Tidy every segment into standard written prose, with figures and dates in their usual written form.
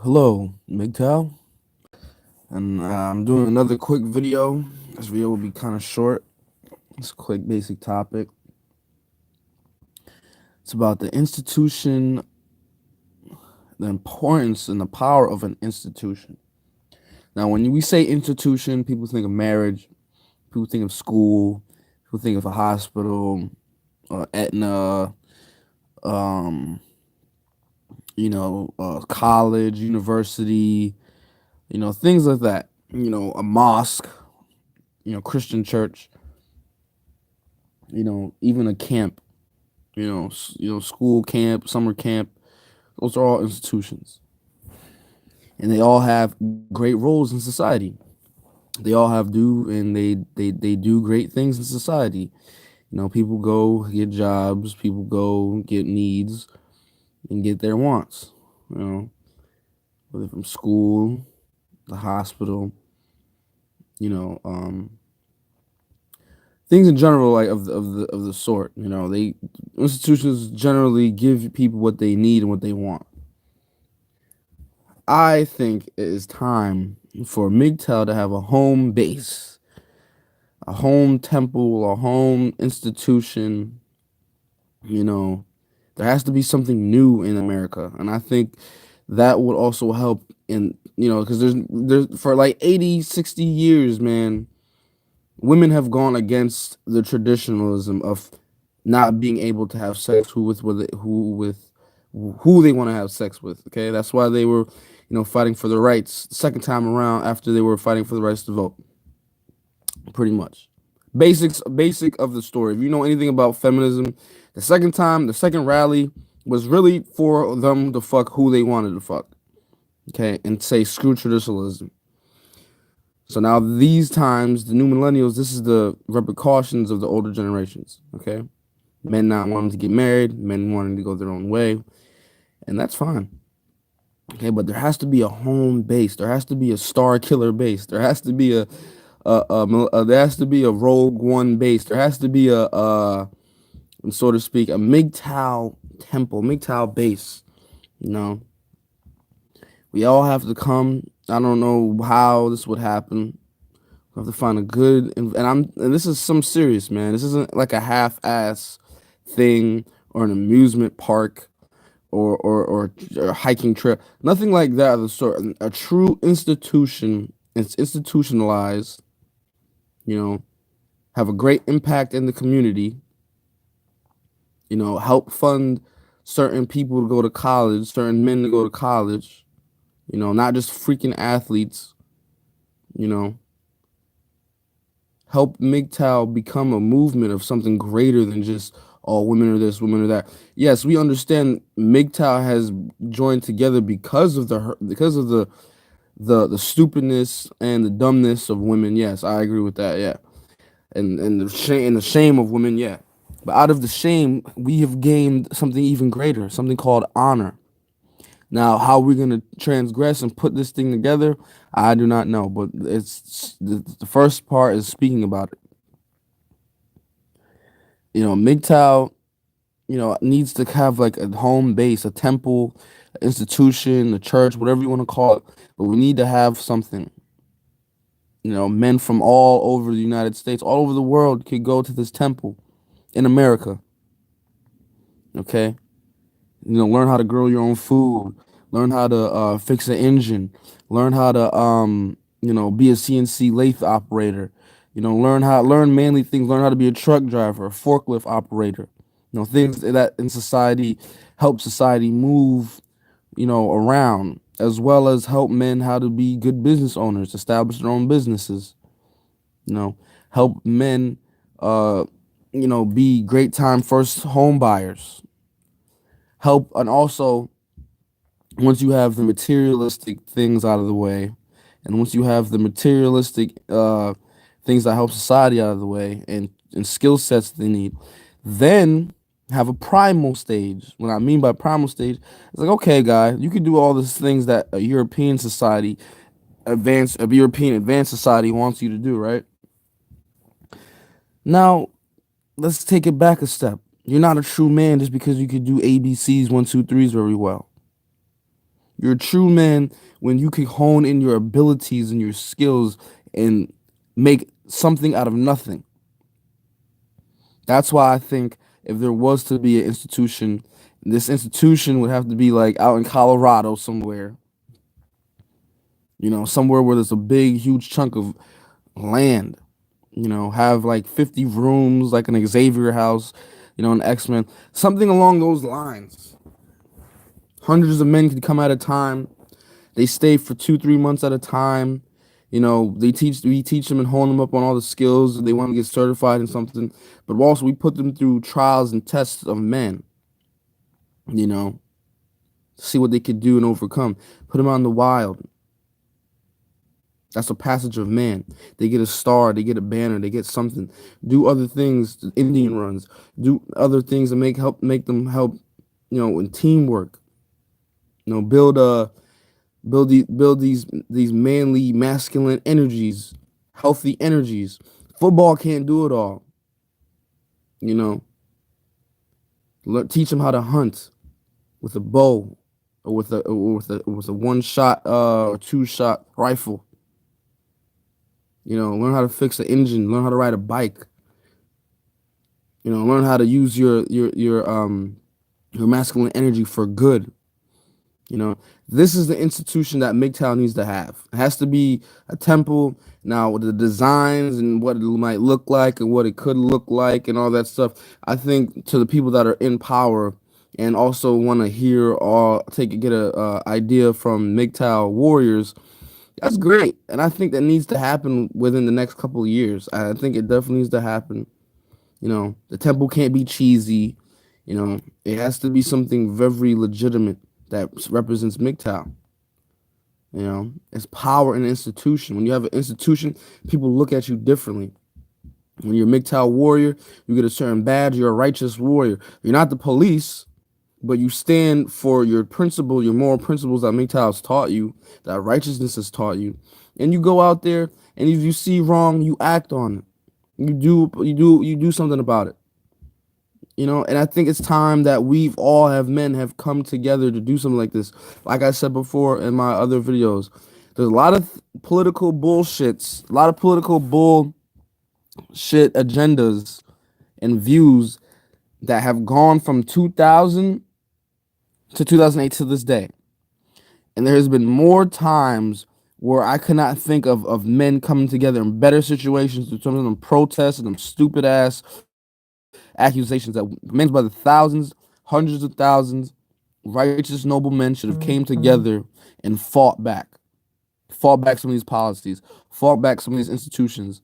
Hello, Mgtow, and I'm doing another quick video. This video will be kind of short. It's a quick, basic topic. It's about the institution, the importance and the power of an institution. Now, when we say institution, people think of marriage, people think of school, people think of a hospital, Aetna, um, college, university, things like that. A mosque, Christian church, even a camp, school camp, summer camp. Those are all institutions, and they all have great roles in society. They all have they do great things in society. People go get jobs, people go get needs and get their wants. You know, whether from school, the hospital, you know, um, things in general, like of the sort. They institutions generally give people what they need and what they want. I think it is time for Mgtow to have a home base, a home temple, a home institution. You know, there has to be something new in America, and I think that would also help in because there's for like 80, 60 years, man, women have gone against the traditionalism of not being able to have sex who they want to have sex with. Okay, that's why they were, fighting for the rights second time around after they were fighting for the rights to vote. Pretty much, basic of the story. If you know anything about feminism, the second rally was really for them to fuck who they wanted to fuck. Okay, and say screw traditionalism. So now these times, the new millennials, this is the repercussions of the older generations. Okay, men not wanting to get married, men wanting to go their own way, and that's fine. Okay, but there has to be a home base. There has to be a star killer base. There has to be there has to be a Rogue One base. There has to be so to speak, a Mgtow temple, Mgtow base. You know, we all have to come. I don't know how this would happen. We have to find a good and this is some serious, man. This isn't like a half-ass thing or an amusement park or a hiking trip. Nothing like that of the sort. A true institution. It's institutionalized. Have a great impact in the community. Help fund certain people to go to college, certain men to go to college. Not just freaking athletes. You know, help Mgtow become a movement of something greater than just all women are this, women are that. Yes, we understand Mgtow has joined together because of the stupidness and the dumbness of women. Yes, I agree with that. Yeah, and the shame of women. Yeah, but out of the shame, we have gained something even greater, something called honor. Now, how we're gonna transgress and put this thing together, I do not know. But it's the first part is speaking about it. Mgtow, needs to have like a home base, a temple, an institution, a church, whatever you want to call it. But we need to have something. Men from all over the United States, all over the world, could go to this temple in America. Okay, learn how to grill your own food, learn how to fix an engine, learn how to be a CNC lathe operator, learn manly things, learn how to be a truck driver, a forklift operator, things that in society help society move, around, as well as help men how to be good business owners, establish their own businesses, help men be great time first home buyers, help, and also once you have the materialistic things out of the way, and once you have the materialistic things that help society out of the way, and skill sets they need, then have a primal stage. What I mean by primal stage, it's like, okay, guy, you can do all these things that a European society, a European advanced society wants you to do, right? Now, let's take it back a step. You're not a true man just because you could do ABCs, one, two, threes very well. You're a true man when you can hone in your abilities and your skills and make something out of nothing. That's why I think if there was to be an institution, this institution would have to be like out in Colorado somewhere, somewhere where there's a big, huge chunk of land, have like 50 rooms, like an Xavier house, an X-Men, something along those lines. Hundreds of men could come at a time. They stay for 2, 3 months at a time. We teach them and hone them up on all the skills. They want to get certified in something, but also we put them through trials and tests of men, you know, see what they could do and overcome. Put them out in the wild. That's a passage of man. They get a star, they get a banner, they get something. Do other things, Indian runs. Do other things that make them help, in teamwork. Build these manly, masculine energies, healthy energies. Football can't do it all. Teach them how to hunt with a bow or with a one shot or 2 shot rifle. Learn how to fix an engine, learn how to ride a bike. Learn how to use your masculine energy for good. This is the institution that Mgtow needs to have. It has to be a temple. Now, the designs and what it might look like and what it could look like and all that stuff, I think to the people that are in power and also want to hear or get a idea from Mgtow warriors, that's great. And I think that needs to happen within the next couple of years. I think it definitely needs to happen. The temple can't be cheesy. It has to be something very legitimate that represents Mgtow. It's power in an institution. When you have an institution, people look at you differently. When you're a Mgtow warrior, you get a certain badge. You're a righteous warrior. You're not the police, but you stand for your principle, your moral principles that Mgtow has taught you, that righteousness has taught you. And you go out there, and if you see wrong, you act on it. You do something about it. And I think it's time that men have come together to do something like this. Like I said before in my other videos, there's a lot of political bullshits, a lot of political bullshit agendas and views that have gone from 2000 to 2008 to this day. And there has been more times where I could not think of men coming together in better situations to some of them protests and them stupid ass accusations that men by the thousands, hundreds of thousands, righteous noble men should have came together and fought back some of these policies, fought back some of these institutions.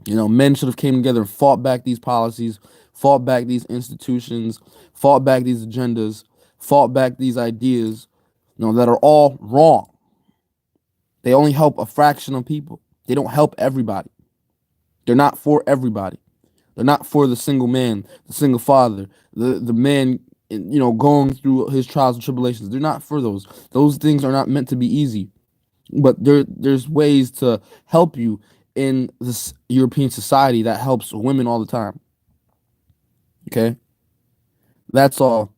Men should have came together and fought back these policies, fought back these institutions, fought back these agendas, fought back these ideas, that are all wrong. They only help a fraction of people. They don't help everybody. They're not for everybody. They're not for the single man, the single father, the man, going through his trials and tribulations. They're not for those. Those things are not meant to be easy. But there's ways to help you in this European society that helps women all the time. Okay? That's all.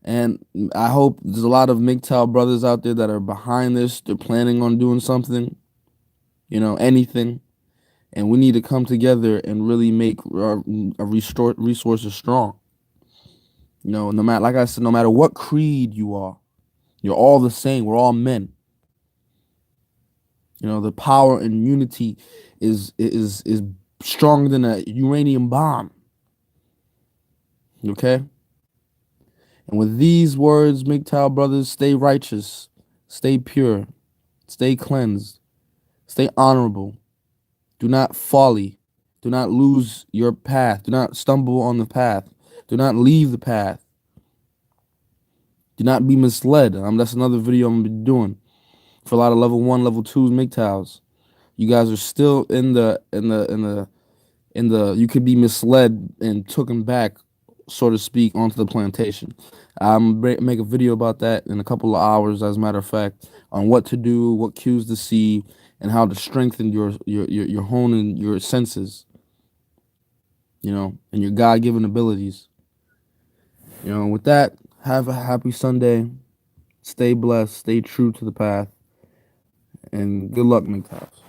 And I hope there's a lot of Mgtow brothers out there that are behind this. They're planning on doing something, anything. And we need to come together and really make our resources strong. No matter, like I said, no matter what creed you are, you're all the same. We're all men. The power and unity is stronger than a uranium bomb. Okay? And with these words, Mgtow brothers, stay righteous, stay pure, stay cleansed, stay honorable. Do not folly. Do not lose your path. Do not stumble on the path. Do not leave the path. Do not be misled. That's another video I'm gonna be doing for a lot of level 1, level 2 Mgtows. You guys are still in the. You could be misled and taken back, so to speak, onto the plantation. I'm gonna make a video about that in a couple of hours, as a matter of fact, on what to do, what cues to see, and how to strengthen your honing your senses, and your God-given abilities. With that, have a happy Sunday. Stay blessed. Stay true to the path. And good luck, Mgtows.